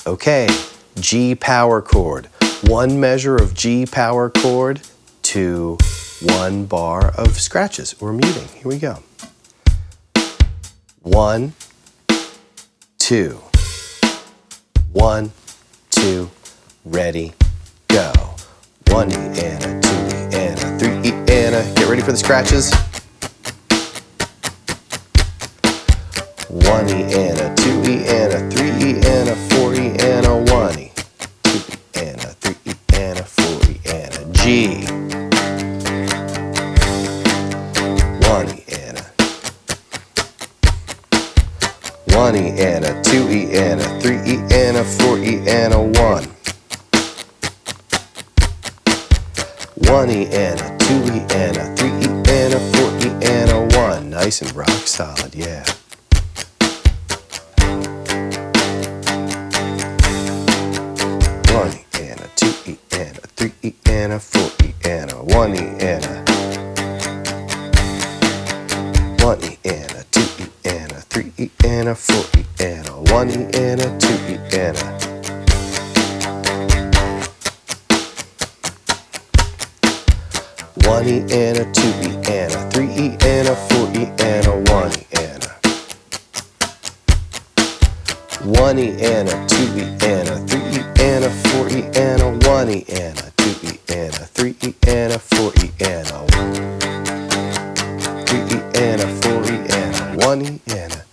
Okay, G power chord. One measure of G power chord to one bar of scratches or muting. Here we go. 1, 2. 1, 2, ready, go. 1 E and a 2 E and a 3 E and a. Get ready for the scratches. 1 E and a 2 E and a 3 E and a 4 E and a 1 E. 2 E and a 3 E and a 4 E and a G. 1 E and a 1 E and a 2 E and a 3 E and a 4 E and a 1. 1 E and a 2 E and a 3 E and a 4 E and a 1. Nice and rock solid, yeah. 1 E and a 2 E and a 3 E and a 4 E and a 1 E and a 1 E and a 2 E and a 3 E and a 4 E and a 1 E and a 2 E and a 1 E and a 2 E and a 3 E and a 4 E and a 1 E and a 1 E and a 2 E and a 3 E and a 4 E and a 1 E and a 2 E and a 3 E and a 4 E and a 3 E and a 4 E and a 1 E and a